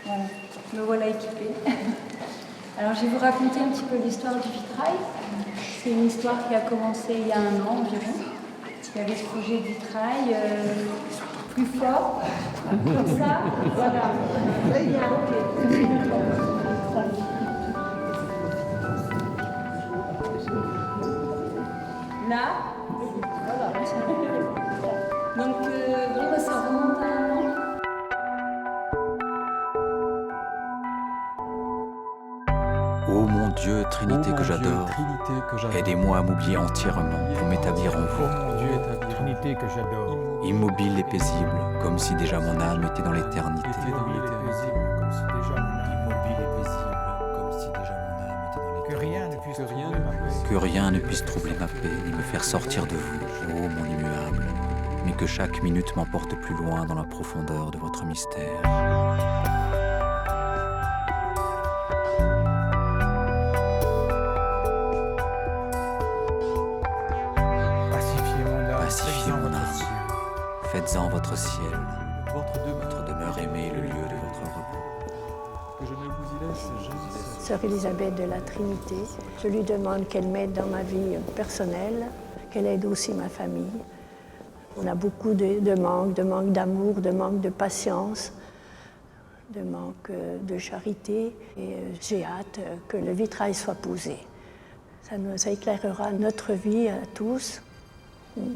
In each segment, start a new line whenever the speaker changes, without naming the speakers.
Voilà, me voilà équipée. Alors je vais vous raconter un petit peu l'histoire du vitrail. C'est une histoire qui a commencé il y a 1 an environ. Il y avait ce projet de vitrail plus fort, comme ça, voilà. Très bien, ok. Là, voilà. Donc, bon, ça remonte à 1 an.
Ô mon Dieu, Trinité que j'adore, aidez-moi à m'oublier entièrement pour m'établir en vous.
Trinité que j'adore,
Immobile et paisible, comme si déjà mon âme était dans l'éternité. Que rien ne puisse troubler ma paix, ni me faire sortir de vous, ô mon immuable, mais que chaque minute m'emporte plus loin dans la profondeur de votre mystère. Pacifiez mon âme, faites-en votre ciel, votre demeure aimée, le lieu de votre repos.
Que je ne vous y laisse jamais.
Sœur Élisabeth de la Trinité, je lui demande qu'elle m'aide dans ma vie personnelle, qu'elle aide aussi ma famille. On a beaucoup de manque d'amour, de manque de patience, de manque de charité. Et j'ai hâte que le vitrail soit posé. Ça éclairera notre vie à tous.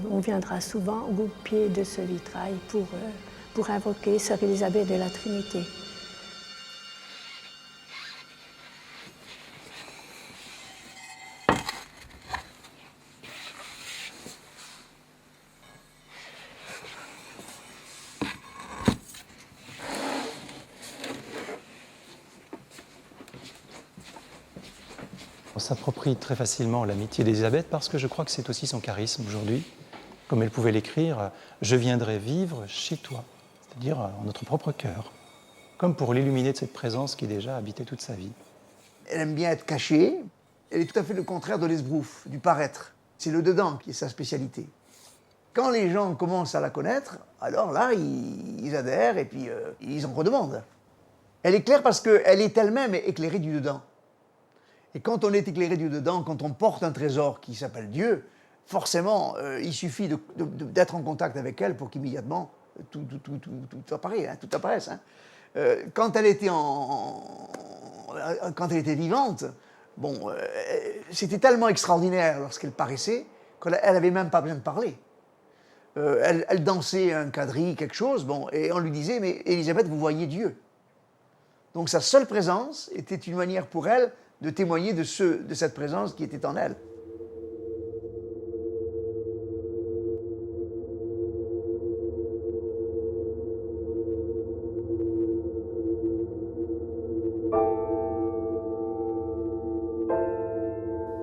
On viendra souvent au pied de ce vitrail pour invoquer Sœur Élisabeth de la Trinité.
On s'approprie très facilement l'amitié d'Élisabeth parce que je crois que c'est aussi son charisme aujourd'hui. Comme elle pouvait l'écrire, « Je viendrai vivre chez toi », c'est-à-dire en notre propre cœur, comme pour l'illuminer de cette présence qui déjà habitait toute sa vie.
Elle aime bien être cachée. Elle est tout à fait le contraire de l'esbrouf, du paraître. C'est le dedans qui est sa spécialité. Quand les gens commencent à la connaître, alors là, ils adhèrent et puis ils en redemandent. Elle est claire parce qu'elle est elle-même éclairée du dedans. Et quand on est éclairé du dedans, quand on porte un trésor qui s'appelle Dieu, forcément, il suffit d'être en contact avec elle pour qu'immédiatement tout apparaisse. Quand elle était vivante, bon, c'était tellement extraordinaire lorsqu'elle paraissait qu'elle n'avait même pas besoin de parler. Elle dansait un quadrille, quelque chose, bon, et on lui disait « Mais Élisabeth, vous voyez Dieu ». Donc sa seule présence était une manière pour elle de témoigner de cette présence qui était en elle.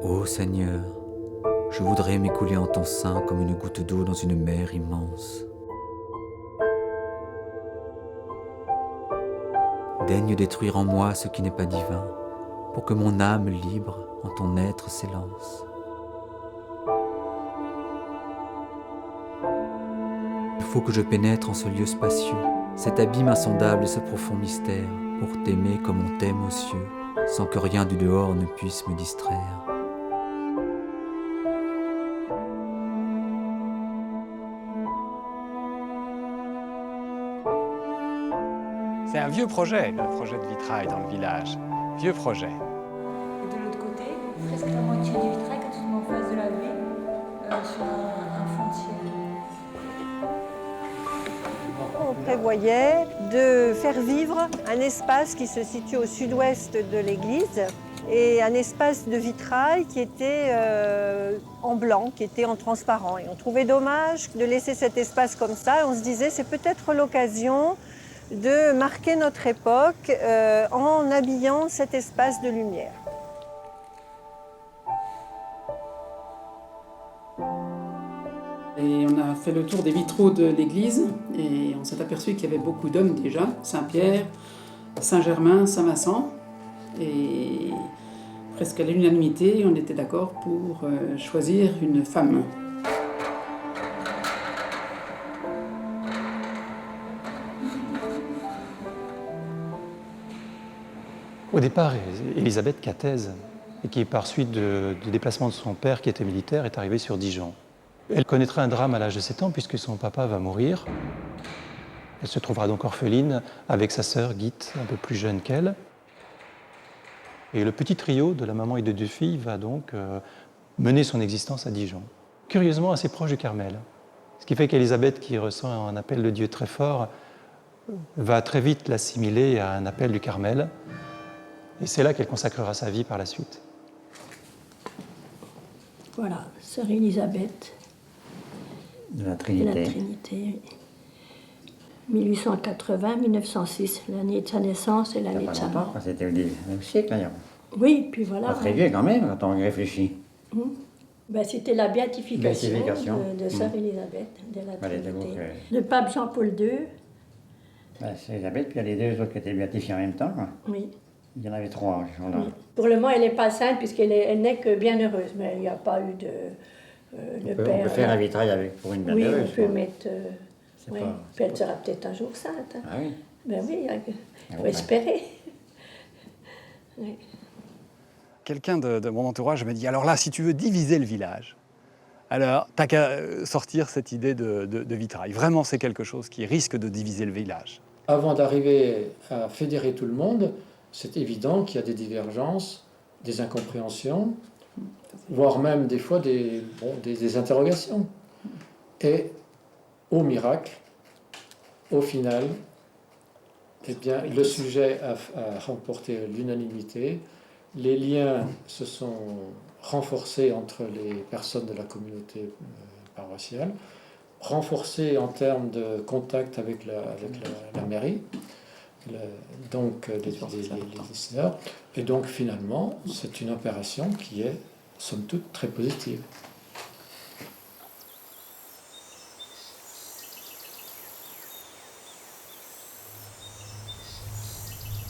Ô Seigneur, je voudrais m'écouler en ton sein comme une goutte d'eau dans une mer immense. Daigne détruire en moi ce qui n'est pas divin, pour que mon âme libre en ton être s'élance. Il faut que je pénètre en ce lieu spacieux, cet abîme insondable et ce profond mystère, pour t'aimer comme on t'aime aux cieux, sans que rien du dehors ne puisse me distraire.
C'est un vieux projet, le projet de vitrail dans le village. Vieux projet.
Et de l'autre côté, presque la moitié du vitrail, quand on est en face de la baie, sur un foncier.
On prévoyait de faire vivre un espace qui se situe au sud-ouest de l'église et un espace de vitrail qui était en blanc, qui était en transparent. Et on trouvait dommage de laisser cet espace comme ça. Et on se disait c'est peut-être l'occasion de marquer notre époque en habillant cet espace de lumière.
Et on a fait le tour des vitraux de l'église et on s'est aperçu qu'il y avait beaucoup d'hommes déjà, Saint-Pierre, Saint-Germain, Saint-Vincent. Et presque à l'unanimité, on était d'accord pour choisir une femme.
Au départ, Élisabeth Cathèse, et qui, par suite du déplacement de son père, qui était militaire, est arrivée sur Dijon. Elle connaîtra un drame à l'âge de 7 ans, puisque son papa va mourir. Elle se trouvera donc orpheline avec sa sœur Guite, un peu plus jeune qu'elle. Et le petit trio de la maman et de 2 filles va donc mener son existence à Dijon. Curieusement, assez proche du Carmel. Ce qui fait qu'Élisabeth, qui ressent un appel de Dieu très fort, va très vite l'assimiler à un appel du Carmel. Et c'est là qu'elle consacrera sa vie par la suite.
Voilà, sœur Élisabeth
De la
de
Trinité.
la Trinité. 1880-1906, l'année de sa naissance et l'année de sa mort.
C'était au début du siècle, d'ailleurs.
Oui, puis voilà.
Pas très vieux quand même, quand on réfléchit.
Ben, c'était la béatification,
Béatification.
de sœur Élisabeth de la
Fallait
Trinité.
donc,
Le pape Jean-Paul II,
C'est Elisabeth, puis il y a les 2 autres qui étaient béatifiés en même temps. Quoi.
oui.
Il y en avait 3 qui sont là.
Pour le moment, elle n'est pas sainte puisqu'elle n'est que bienheureuse, mais il n'y a pas eu de
On peut
père.
faire un vitrail avec pour une
Oui,
bienheureuse.
on peut
quoi.
mettre.
C'est
Oui.
pas-
Puis elle sera peut-être un jour sainte. Hein.
Ah oui.
Ben oui, il
Ah
faut
ouais.
espérer. Oui.
Quelqu'un de mon entourage me dit, alors là, si tu veux diviser le village, alors t'as qu'à sortir cette idée de vitrail. Vraiment, c'est quelque chose qui risque de diviser le village.
Avant d'arriver à fédérer tout le monde, c'est évident qu'il y a des divergences, des incompréhensions, voire même des fois des interrogations. Et au miracle, au final, eh bien, le sujet a remporté l'unanimité. Les liens se sont renforcés entre les personnes de la communauté paroissiale, renforcés en termes de contact avec la mairie, donc les décideurs. Et donc finalement, c'est une opération qui est, somme toute, très positive.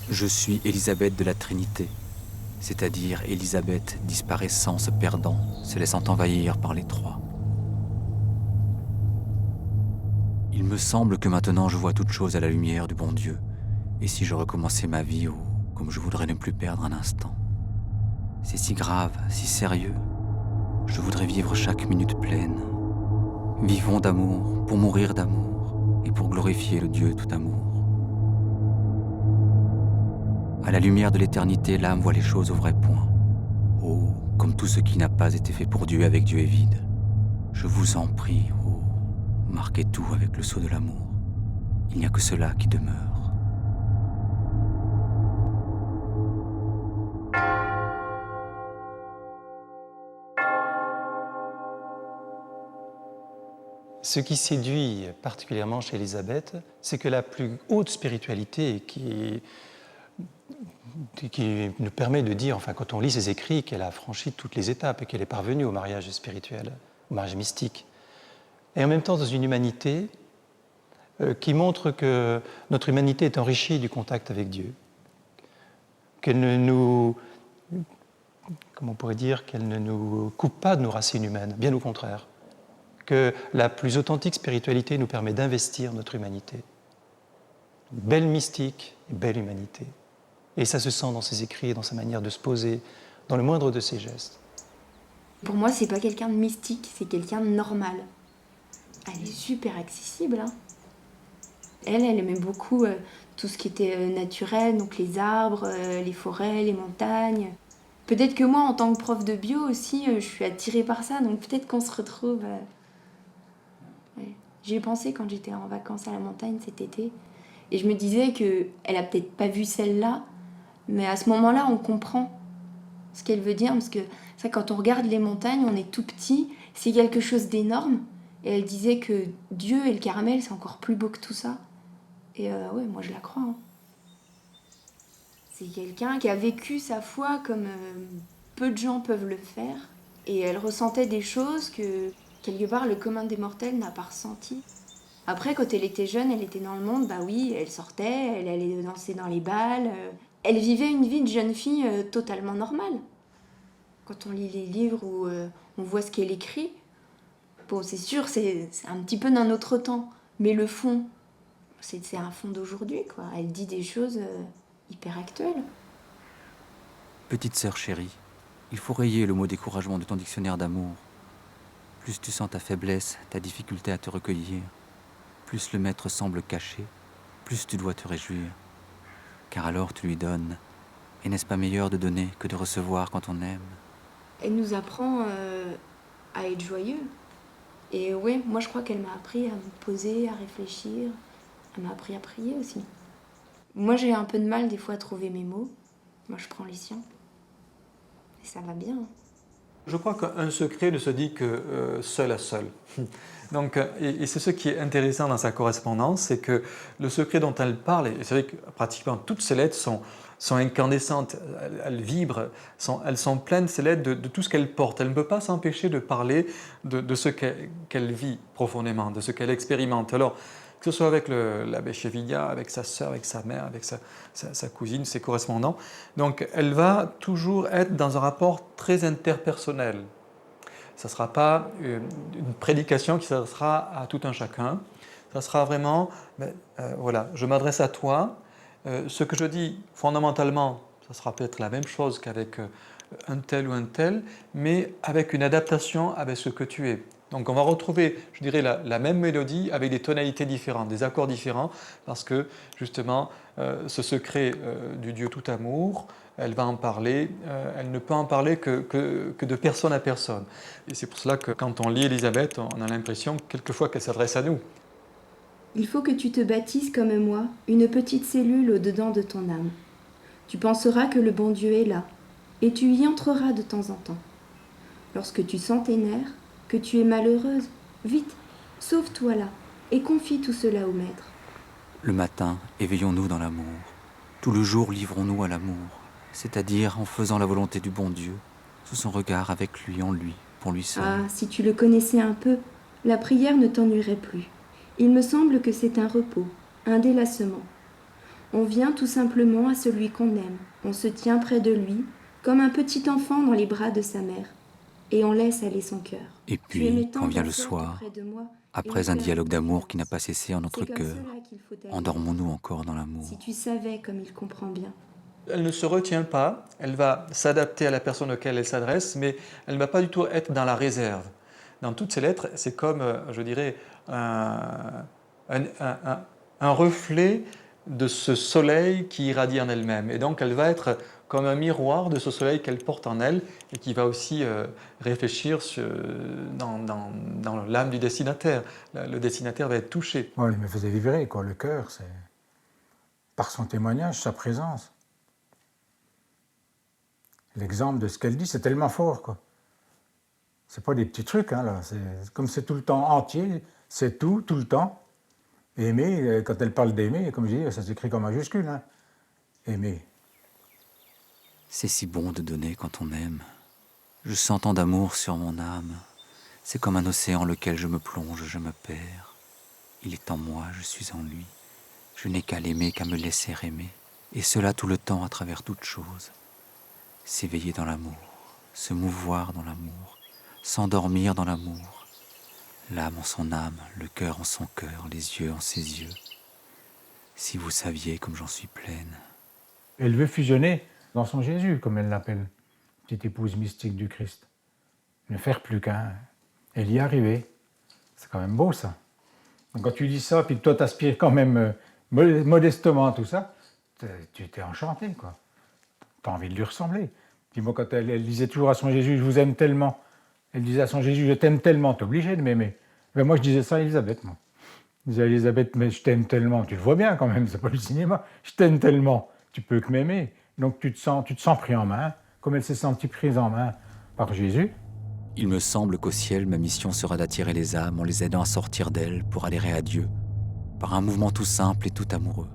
Je suis Élisabeth de la Trinité, c'est-à-dire Élisabeth disparaissant, se perdant, se laissant envahir par les 3. Il me semble que maintenant je vois toute chose à la lumière du bon Dieu, et si je recommençais ma vie, oh, comme je voudrais ne plus perdre un instant. C'est si grave, si sérieux. Je voudrais vivre chaque minute pleine. Vivons d'amour, pour mourir d'amour, et pour glorifier le Dieu tout amour. À la lumière de l'éternité, l'âme voit les choses au vrai point. Oh, comme tout ce qui n'a pas été fait pour Dieu avec Dieu est vide. Je vous en prie, oh, marquez tout avec le sceau de l'amour. Il n'y a que cela qui demeure.
Ce qui séduit particulièrement chez Élisabeth, c'est que la plus haute spiritualité qui nous permet de dire, enfin quand on lit ses écrits, qu'elle a franchi toutes les étapes et qu'elle est parvenue au mariage spirituel, au mariage mystique. Et en même temps dans une humanité qui montre que notre humanité est enrichie du contact avec Dieu. Qu'elle ne nous, comment on pourrait dire, qu'elle ne nous coupe pas de nos racines humaines, bien au contraire. Que la plus authentique spiritualité nous permet d'investir notre humanité. Belle mystique et belle humanité. Et ça se sent dans ses écrits, dans sa manière de se poser, dans le moindre de ses gestes.
Pour moi, c'est pas quelqu'un de mystique, c'est quelqu'un de normal. Elle est super accessible. Hein. Elle aimait beaucoup tout ce qui était naturel, donc les arbres, les forêts, les montagnes. Peut-être que moi, en tant que prof de bio aussi, je suis attirée par ça, donc peut-être qu'on se retrouve... Ouais. J'y ai pensé quand j'étais en vacances à la montagne cet été, et je me disais qu'elle a peut-être pas vu celle-là, mais à ce moment-là, on comprend ce qu'elle veut dire, parce que c'est vrai, quand on regarde les montagnes, on est tout petit, c'est quelque chose d'énorme, et elle disait que Dieu et le caramel, c'est encore plus beau que tout ça. Et ouais, moi je la crois. Hein. C'est quelqu'un qui a vécu sa foi comme peu de gens peuvent le faire, et elle ressentait des choses que, quelque part, le commun des mortels n'a pas ressenti. Après, quand elle était jeune, elle était dans le monde, bah oui, elle sortait, elle allait danser dans les bals. Elle vivait une vie de jeune fille totalement normale. Quand on lit les livres où on voit ce qu'elle écrit, bon, c'est sûr, c'est un petit peu d'un autre temps, mais le fond, c'est un fond d'aujourd'hui, quoi. Elle dit des choses hyper actuelles.
Petite sœur chérie, il faut rayer le mot découragement de ton dictionnaire d'amour. Plus tu sens ta faiblesse, ta difficulté à te recueillir, plus le maître semble caché, plus tu dois te réjouir. Car alors tu lui donnes. Et n'est-ce pas meilleur de donner que de recevoir quand on aime?
Elle nous apprend à être joyeux. Et ouais, moi je crois qu'elle m'a appris à me poser, à réfléchir. Elle m'a appris à prier aussi. Moi j'ai un peu de mal des fois à trouver mes mots. Moi je prends les siens. Et ça va bien.
Je crois qu'un secret ne se dit que seul à seul. Donc, et c'est ce qui est intéressant dans sa correspondance, c'est que le secret dont elle parle, et c'est vrai que pratiquement toutes ces lettres sont incandescentes, elles vibrent, elles sont pleines, ces lettres, de tout ce qu'elles portent. Elle ne peut pas s'empêcher de parler de ce qu'elle vit profondément, de ce qu'elle expérimente. Alors, que ce soit avec l'abbé Chevilla, avec sa sœur, avec sa mère, avec sa cousine, ses correspondants. Donc, elle va toujours être dans un rapport très interpersonnel. Ça ne sera pas une prédication qui s'adressera à tout un chacun. Ça sera vraiment, voilà, je m'adresse à toi. Ce que je dis, fondamentalement, ça sera peut-être la même chose qu'avec un tel ou un tel, mais avec une adaptation avec ce que tu es. Donc on va retrouver, je dirais, la même mélodie avec des tonalités différentes, des accords différents, parce que justement, ce secret du Dieu tout amour, elle va en parler, elle ne peut en parler que de personne à personne. Et c'est pour cela que quand on lit Élisabeth, on a l'impression quelquefois qu'elle s'adresse à nous.
Il faut que tu te bâtisses comme moi, une petite cellule au-dedans de ton âme. Tu penseras que le bon Dieu est là, et tu y entreras de temps en temps. Lorsque tu sens tes nerfs, que tu es malheureuse, vite, sauve-toi là, et confie tout cela au Maître.
Le matin, éveillons-nous dans l'amour. Tout le jour, livrons-nous à l'amour, c'est-à-dire en faisant la volonté du bon Dieu, sous son regard, avec lui, en lui, pour lui seul.
Ah, si tu le connaissais un peu, la prière ne t'ennuierait plus. Il me semble que c'est un repos, un délassement. On vient tout simplement à celui qu'on aime, on se tient près de lui, comme un petit enfant dans les bras de sa mère, et on laisse aller son cœur.
Et puis, quand vient le soir, après un dialogue d'amour qui n'a pas cessé en notre cœur, endormons-nous encore dans l'amour.
Si tu savais comme il comprend bien.
Elle ne se retient pas, elle va s'adapter à la personne auquel elle s'adresse, mais elle ne va pas du tout être dans la réserve. Dans toutes ces lettres, c'est comme, je dirais, un reflet de ce soleil qui irradie en elle-même. Et donc, elle va être comme un miroir de ce soleil qu'elle porte en elle et qui va aussi réfléchir dans l'âme du destinataire. Le destinataire va être touché.
Ouais, il me faisait vibrer, quoi. Le cœur, c'est par son témoignage, sa présence. L'exemple de ce qu'elle dit, c'est tellement fort, quoi. C'est pas des petits trucs, hein, là. Comme c'est tout le temps entier, c'est tout le temps. Aimer, quand elle parle d'aimer, comme je dis, ça s'écrit comme majuscule, hein. Aimer.
C'est si bon de donner quand on aime. Je sens tant d'amour sur mon âme. C'est comme un océan lequel je me plonge, je me perds. Il est en moi, je suis en lui. Je n'ai qu'à l'aimer, qu'à me laisser aimer. Et cela tout le temps à travers toutes choses. S'éveiller dans l'amour, se mouvoir dans l'amour, s'endormir dans l'amour. L'âme en son âme, le cœur en son cœur, les yeux en ses yeux. Si vous saviez comme j'en suis pleine.
Elle veut fusionner dans son Jésus, comme elle l'appelle, petite épouse mystique du Christ. Ne faire plus qu'un. Elle y est arrivée. C'est quand même beau, ça. Donc, quand tu dis ça, puis toi, t'aspires quand même modestement à tout ça, tu t'es enchanté, quoi. T'as envie de lui ressembler. Puis moi, quand elle disait toujours à son Jésus, je vous aime tellement, elle disait à son Jésus, je t'aime tellement, t'es obligé de m'aimer. Ben moi, je disais ça à Élisabeth, moi. Je disais à Élisabeth, mais je t'aime tellement, tu le vois bien quand même, c'est pas du cinéma, je t'aime tellement, tu peux que m'aimer. Donc tu te sens pris en main, comme elle s'est sentie prise en main par Jésus.
Il me semble qu'au ciel, ma mission sera d'attirer les âmes en les aidant à sortir d'elles pour adhérer à Dieu, par un mouvement tout simple et tout amoureux,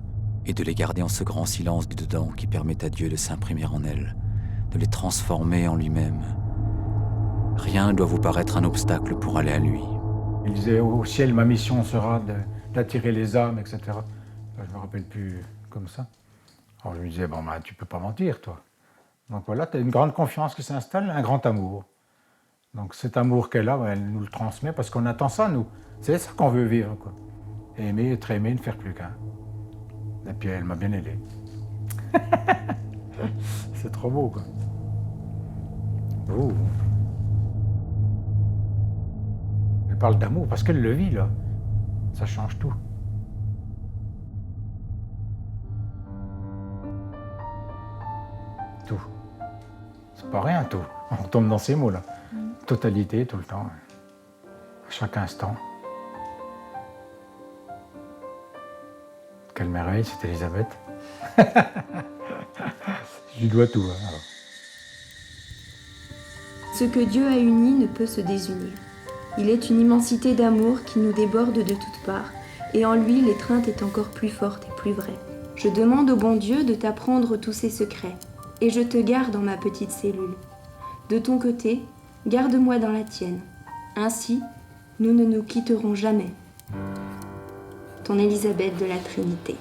et de les garder en ce grand silence du dedans qui permet à Dieu de s'imprimer en elles, de les transformer en lui-même. Rien ne doit vous paraître un obstacle pour aller à lui.
Il disait, au ciel, ma mission sera d'attirer les âmes, etc. Je ne me rappelle plus comme ça. Alors je lui disais, bon, ben, tu ne peux pas mentir, toi. Donc voilà, tu as une grande confiance qui s'installe, un grand amour. Donc cet amour qu'elle a, ben, elle nous le transmet parce qu'on attend ça, nous. C'est ça qu'on veut vivre, quoi. Aimer, être aimé, ne faire plus qu'un. Et puis elle m'a bien aidé. C'est trop beau, quoi. Oh. Elle parle d'amour parce qu'elle le vit, là. Ça change tout. Tout. C'est pas rien, tout. On tombe dans ces mots-là. Totalité, tout le temps. À chaque instant. Quelle merveille, c'est Elisabeth. Je lui dois tout. Hein, alors.
Ce que Dieu a uni ne peut se désunir. Il est une immensité d'amour qui nous déborde de toutes parts, et en lui l'étreinte est encore plus forte et plus vraie. Je demande au bon Dieu de t'apprendre tous ses secrets, et je te garde dans ma petite cellule. De ton côté, garde-moi dans la tienne. Ainsi, nous ne nous quitterons jamais. Ton Élisabeth de la Trinité.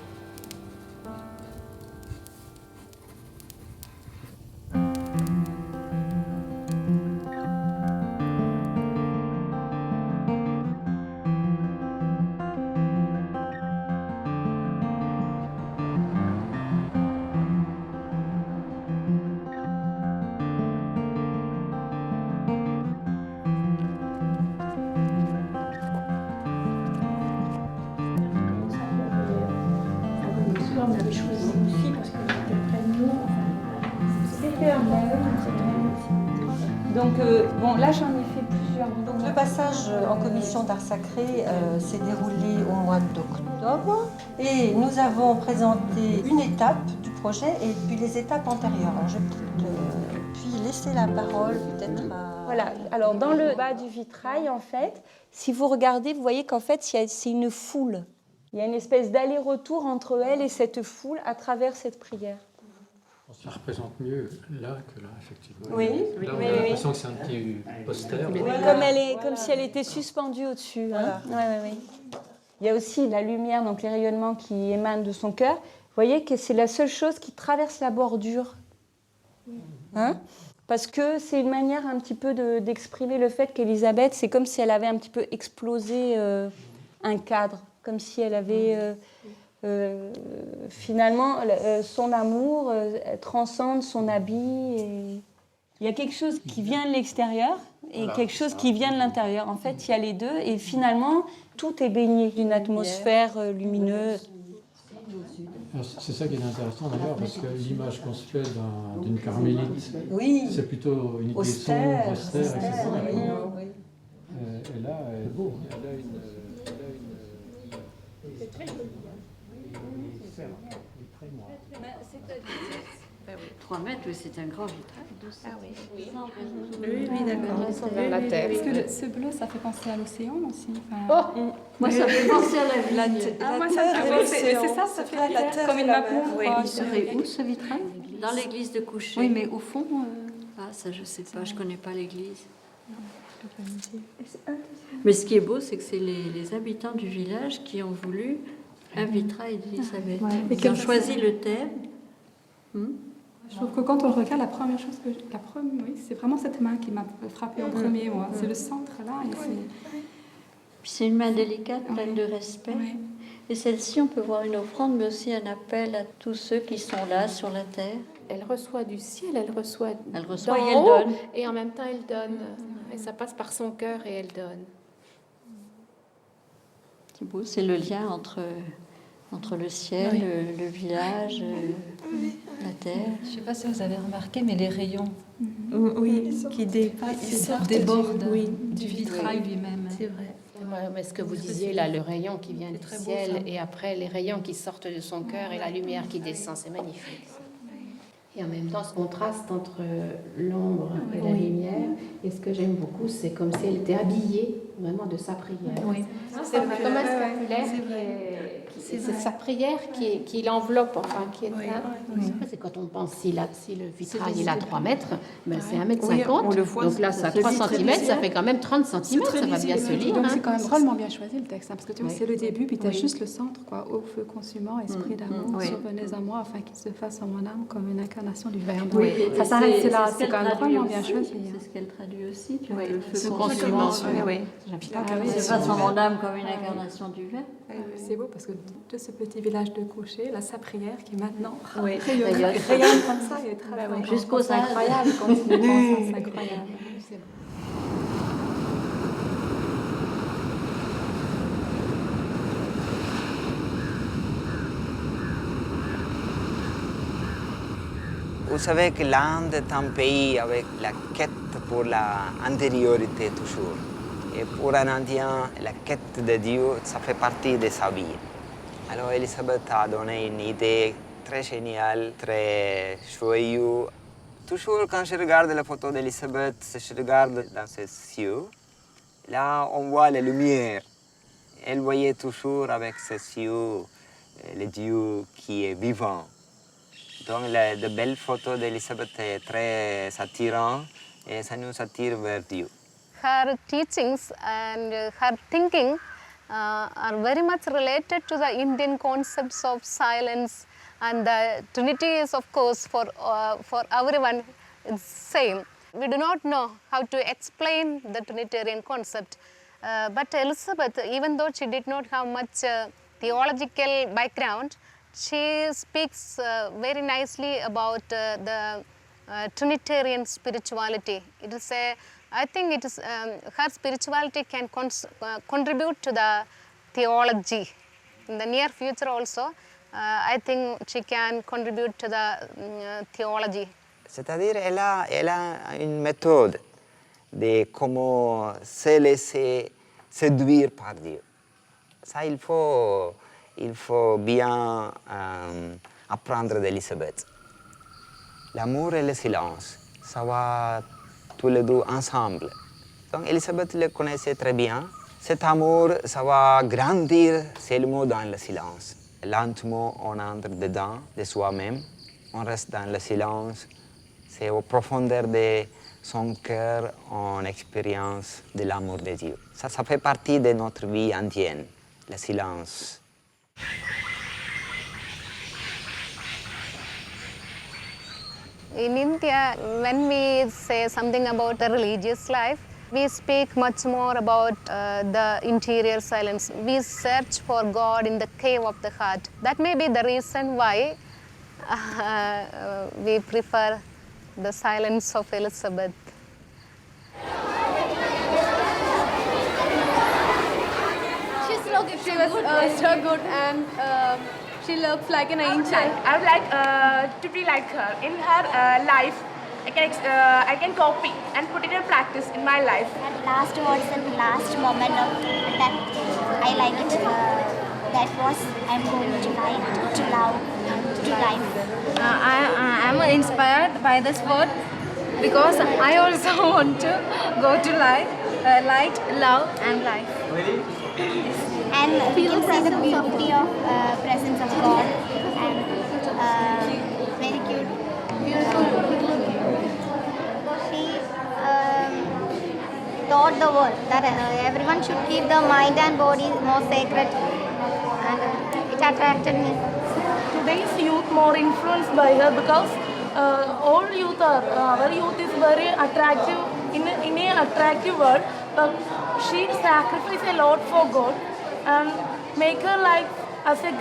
On avait choisi une fille parce que c'était le prénom. C'était un
Donc, bon, là j'en ai fait plusieurs.
Donc le passage en commission d'art sacré s'est déroulé au mois d'octobre et nous avons présenté une étape du projet et puis les étapes antérieures. Alors, je vais puis laisser la parole peut-être à...
Voilà, alors dans le bas du vitrail, en fait, si vous regardez, vous voyez qu'en fait, c'est une foule. Il y a une espèce d'aller-retour entre elle et cette foule à travers cette prière.
Ça représente mieux là que là, effectivement.
Oui,
là, on
oui,
a
oui.
l'impression que c'est un petit poster.
Comme si elle était suspendue au-dessus. Hein. Ouais. Il y a aussi la lumière, donc les rayonnements qui émanent de son cœur. Vous voyez que c'est la seule chose qui traverse la bordure. Hein? Parce que c'est une manière un petit peu d'exprimer le fait qu'Élisabeth, c'est comme si elle avait un petit peu explosé un cadre, comme si elle avait finalement son amour transcende son habit. Et... Il y a quelque chose qui vient de l'extérieur et quelque chose qui vient de l'intérieur. En fait, il y a les deux et finalement, tout est baigné d'une atmosphère lumineuse.
C'est ça qui est intéressant d'ailleurs, parce que l'image qu'on se fait d'une carmélite, c'est plutôt une idée sombre, austère, etc. Et là, elle est beau. Elle a une... C'est très joli. C'est très noir.
3 mètres, c'est un grand vitrail.
Ah oui.
Oui,
d'accord. Vers la terre.
Parce que ce bleu, ça fait penser à l'océan aussi.
Moi, ça fait penser à la vie.
C'est ça, ça fait la terre comme une map monde.
Il serait où ce vitrail? Dans l'église de Couchet. Oui, mais au fond... Ah, ça, je sais pas, je connais pas l'église. Mais ce qui est beau, c'est que c'est les habitants du village qui ont voulu un vitrail d'Élisabeth. Ils ont choisi le thème.
Je trouve que quand on regarde, la première chose que c'est vraiment cette main qui m'a frappée en premier, moi. C'est le centre là.
C'est une main délicate, pleine de respect. Et celle-ci, on peut voir une offrande, mais aussi un appel à tous ceux qui sont là sur la terre.
Elle reçoit du ciel, elle reçoit
et elle donne.
Et en même temps, elle donne. Et ça passe par son cœur et elle donne.
C'est beau, c'est le lien entre le ciel, le village, la terre.
Je ne sais pas si vous avez remarqué, mais les rayons
qui dépassent,
débordent du vitrail lui-même.
C'est vrai. Mais ce que vous disiez là, le rayon qui vient du ciel et après les rayons qui sortent de son cœur et la lumière qui descend, c'est magnifique. Et en même temps, ce contraste entre l'ombre et la lumière. Et ce que j'aime beaucoup, c'est comme si elle était habillée vraiment de sa prière.
Oui.
C'est comme un scapulaire. C'est sa prière qui l'enveloppe, enfin, qui est là. C'est quand on pense si le vitrail il a 3 mètres, ben c'est 1,50 m. Donc là, ça a 3 cm, ça fait quand même 30 cm, ça va bien se lire.
Donc c'est quand même drôlement bien choisi le texte, parce que tu vois, c'est le début, puis tu as juste le centre, quoi. Ô feu consumant, esprit d'amour, survenez à moi, afin qu'il se fasse en mon âme comme une incarnation du Verbe. Ça s'arrête, c'est là, c'est quand même drôlement bien choisi.
C'est ce qu'elle traduit aussi, tu vois,
Oui,
le feu consumant.
Oui.
Se fasse en mon âme comme une incarnation du Verbe.
C'est beau parce que de ce petit village de Coucher, la Saprière, qui maintenant
rayonne
comme ça et très
jusqu'au
c'est incroyable quand on y pense, c'est incroyable.
Vous savez que l'Inde est un pays avec la quête pour l'intériorité toujours. Et pour un Indien, la quête de Dieu, ça fait partie de sa vie. Alors Elisabeth a donné une idée très géniale, très joyeuse. Toujours quand je regarde la photo d'Elisabeth, je regarde dans ses yeux. Là, on voit la lumière. Elle voyait toujours avec ses yeux le Dieu qui est vivant. Donc, de belles photos d'Elisabeth est très attirant et ça nous attire vers Dieu.
Her teachings and her thinking are very much related to the Indian concepts of silence, and the Trinity is, of course, for everyone, it's same. We do not know how to explain the Trinitarian concept, but Elisabeth, even though she did not have much theological background, she speaks very nicely about the Trinitarian spirituality. It is I think it is her spirituality can contribute to the theology. In the near future also, I think she can contribute to the theology.
C'est-à-dire elle a une méthode de comment se laisser séduire par Dieu. Ça, il faut bien apprendre d'Elisabeth. L'amour et le silence, ça va tous les deux ensemble. Donc Elisabeth le connaissait très bien. Cet amour, ça va grandir seulement dans le silence. Lentement, on entre dedans de soi-même, on reste dans le silence. C'est au profondeur de son cœur, on expérience de l'amour de Dieu. Ça fait partie de notre vie indienne, le silence.
In India, when we say something about the religious life, we speak much more about the interior silence. We search for God in the cave of the heart. That may be the reason why we prefer the silence of Elisabeth.
She was so good and she looks like an angel.
I would like to be like her. In her life, I can copy and put it in practice in my life.
At last words and last moment of that, I like it. That was, I'm going to like, to love, to life.
I am inspired by this word because I also want to go to life, light, love and life.
Really? And we can see the beauty of presence of God and very cute, beautiful. She taught the world that everyone should keep the mind and body more sacred, and it attracted me.
Today's youth more influenced by her because all youth our youth is very attractive in an attractive world, but she sacrificed a lot for God and make her life as a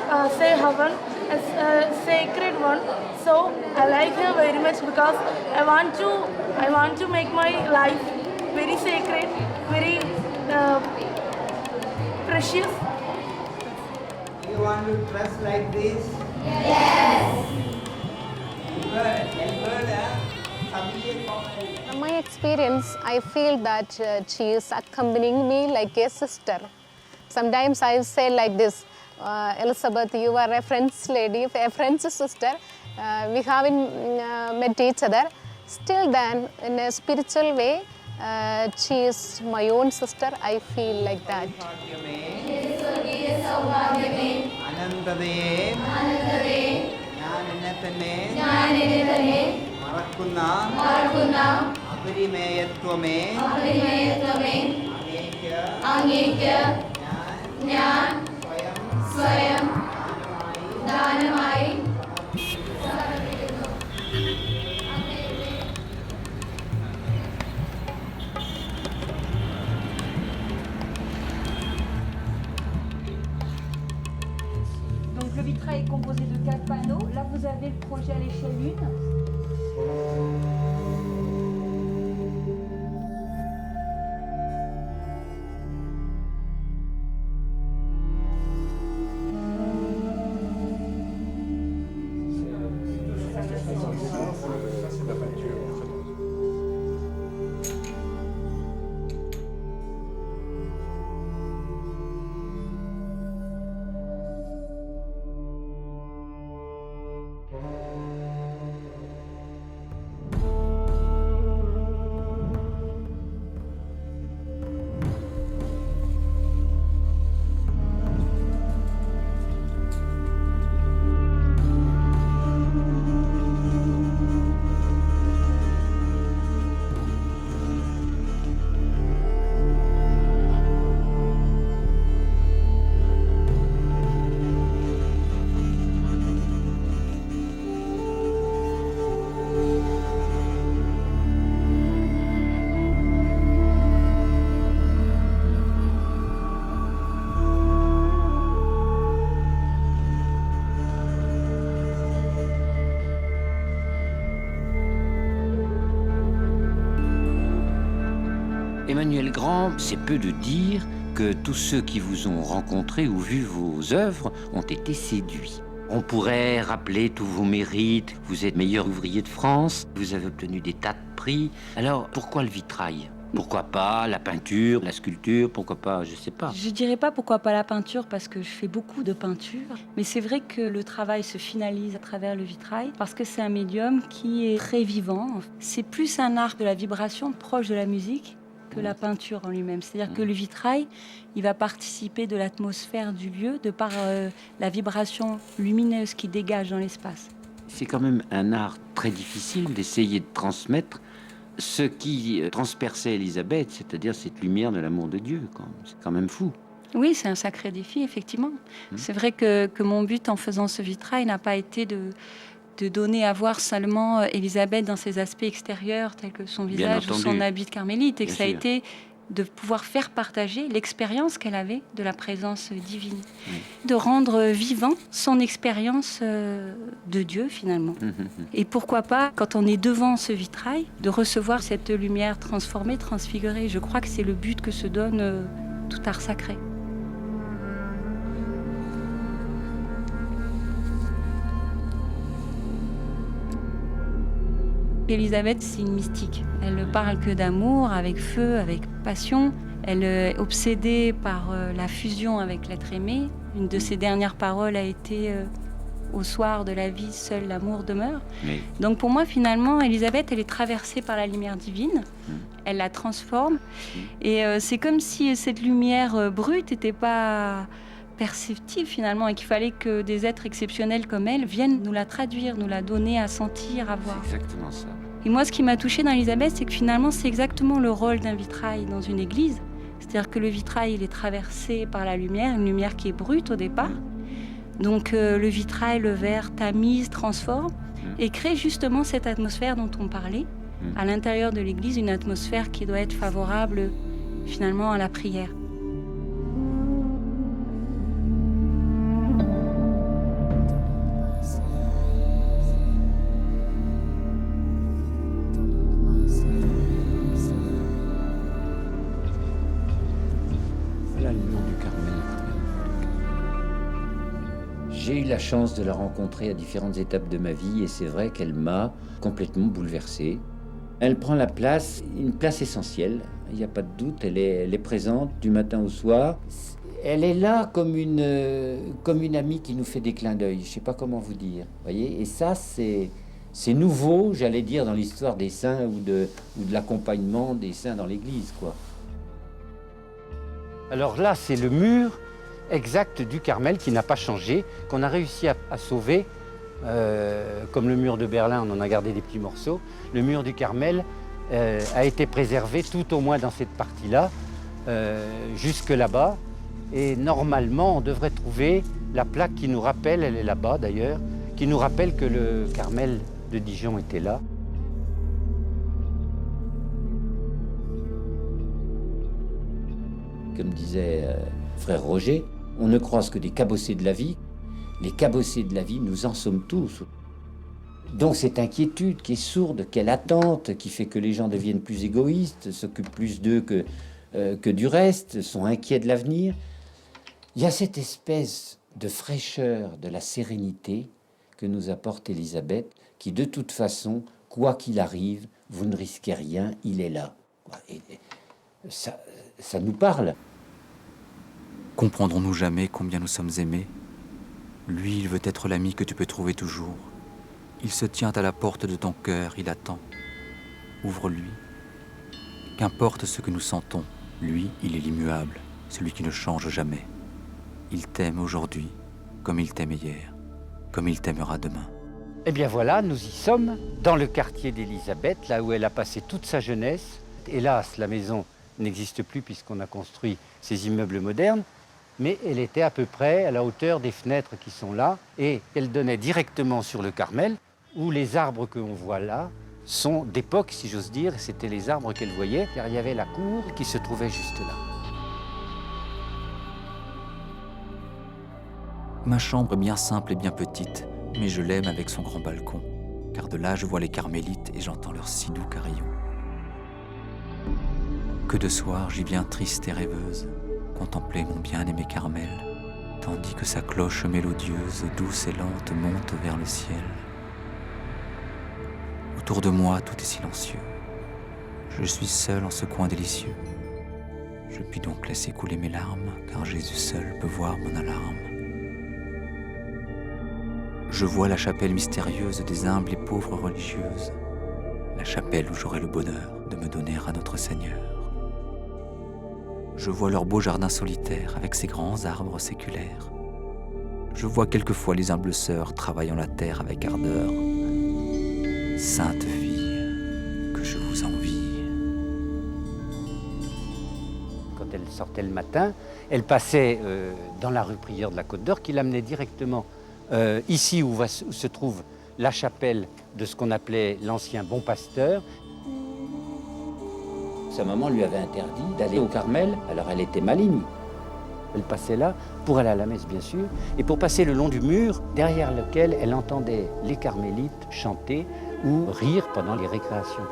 heaven, as a sacred one. So I like her very much because I want to make my life very sacred, very precious.
Do you want to dress like this?
Yes.
From my experience, I feel that she is accompanying me like a sister. Sometimes I say like this, Elisabeth, you are a French lady, a French sister. We haven't met each other. Still then, in a spiritual way, she is my own sister. I feel like that.
ഞാൻ സ്വയം ദാനമായി
une.
Emmanuel Grand, c'est peu de dire que tous ceux qui vous ont rencontré ou vu vos œuvres ont été séduits. On pourrait rappeler tous vos mérites. Vous êtes meilleur ouvrier de France, vous avez obtenu des tas de prix. Alors, pourquoi le vitrail ? Pourquoi pas la peinture, la sculpture, pourquoi pas, je sais pas.
Je dirais pas pourquoi pas la peinture parce que je fais beaucoup de peinture, mais c'est vrai que le travail se finalise à travers le vitrail parce que c'est un médium qui est très vivant. C'est plus un art de la vibration proche de la musique que la peinture en lui-même. C'est-à-dire que le vitrail, il va participer de l'atmosphère du lieu de par la vibration lumineuse qui dégage dans l'espace.
C'est quand même un art très difficile d'essayer de transmettre ce qui transperçait Élisabeth, c'est-à-dire cette lumière de l'amour de Dieu. C'est quand même fou.
Oui, c'est un sacré défi, effectivement. C'est vrai que mon but en faisant ce vitrail n'a pas été de donner à voir seulement Élisabeth dans ses aspects extérieurs, tels que son visage ou son habit de carmélite, et que ça a été de pouvoir faire partager l'expérience qu'elle avait de la présence divine, de rendre vivant son expérience de Dieu, finalement. Et pourquoi pas, quand on est devant ce vitrail, de recevoir cette lumière transformée, transfigurée. Je crois que c'est le but que se donne tout art sacré. Élisabeth, c'est une mystique. Elle ne parle que d'amour, avec feu, avec passion. Elle est obsédée par la fusion avec l'être aimé. Une de ses dernières paroles a été au soir de la vie, seul l'amour demeure. Oui. Donc pour moi, finalement, Élisabeth, elle est traversée par la lumière divine. Elle la transforme. Et c'est comme si cette lumière brute n'était pas perceptive finalement, et qu'il fallait que des êtres exceptionnels comme elle viennent nous la traduire, nous la donner à sentir, à voir.
C'est exactement ça.
Et moi, ce qui m'a touchée dans Élisabeth, c'est que finalement, c'est exactement le rôle d'un vitrail dans une église. C'est-à-dire que le vitrail, il est traversé par la lumière, une lumière qui est brute au départ. Donc le vitrail, le verre, tamise, transforme et crée justement cette atmosphère dont on parlait à l'intérieur de l'église, une atmosphère qui doit être favorable finalement à la prière.
J'ai eu la chance de la rencontrer à différentes étapes de ma vie et c'est vrai qu'elle m'a complètement bouleversé. Elle prend une place essentielle, il n'y a pas de doute, elle est présente du matin au soir. Elle est là comme une amie qui nous fait des clins d'œil, je ne sais pas comment vous dire. Voyez, et ça, c'est nouveau, j'allais dire, dans l'histoire des saints ou de l'accompagnement des saints dans l'Église, quoi.
Alors là, c'est le mur exact du Carmel qui n'a pas changé, qu'on a réussi à sauver, comme le mur de Berlin, on en a gardé des petits morceaux. Le mur du Carmel a été préservé tout au moins dans cette partie-là, jusque là-bas. Et normalement, on devrait trouver la plaque qui nous rappelle, elle est là-bas d'ailleurs, qui nous rappelle que le Carmel de Dijon était là.
Comme disait frère Roger, on ne croise que des cabossés de la vie. Les cabossés de la vie, nous en sommes tous. Donc cette inquiétude qui est sourde, quelle attente, qui fait que les gens deviennent plus égoïstes, s'occupent plus d'eux que du reste, sont inquiets de l'avenir. Il y a cette espèce de fraîcheur, de la sérénité que nous apporte Élisabeth, qui de toute façon, quoi qu'il arrive, vous ne risquez rien, il est là. Et ça nous parle.
Comprendrons-nous jamais combien nous sommes aimés? Lui, il veut être l'ami que tu peux trouver toujours. Il se tient à la porte de ton cœur, il attend. Ouvre-lui. Qu'importe ce que nous sentons, lui, il est l'immuable, celui qui ne change jamais. Il t'aime aujourd'hui, comme il t'aimait hier, comme il t'aimera demain.
Eh bien voilà, nous y sommes, dans le quartier d'Élisabeth, là où elle a passé toute sa jeunesse. Hélas, la maison n'existe plus puisqu'on a construit ces immeubles modernes, mais elle était à peu près à la hauteur des fenêtres qui sont là, et elle donnait directement sur le Carmel, où les arbres que l'on voit là sont d'époque, si j'ose dire, c'était les arbres qu'elle voyait, car il y avait la cour qui se trouvait juste là.
Ma chambre est bien simple et bien petite, mais je l'aime avec son grand balcon, car de là je vois les carmélites et j'entends leurs si doux carillons. Que de soir j'y viens triste et rêveuse, contempler mon bien-aimé Carmel, tandis que sa cloche mélodieuse, douce et lente, monte vers le ciel. Autour de moi, tout est silencieux. Je suis seul en ce coin délicieux. Je puis donc laisser couler mes larmes, car Jésus seul peut voir mon alarme. Je vois la chapelle mystérieuse des humbles et pauvres religieuses, la chapelle où j'aurai le bonheur de me donner à notre Seigneur. Je vois leur beau jardin solitaire avec ses grands arbres séculaires. Je vois quelquefois les humbles sœurs travaillant la terre avec ardeur. Sainte fille, que je vous envie.
Quand elle sortait le matin, elle passait dans la rue Prieur de la Côte d'Or qui l'amenait directement ici où se trouve la chapelle de ce qu'on appelait l'ancien Bon Pasteur.
Sa maman lui avait interdit d'aller au Carmel, alors elle était maligne.
Elle passait là pour aller à la messe, bien sûr, et pour passer le long du mur derrière lequel elle entendait les carmélites chanter ou rire pendant les récréations.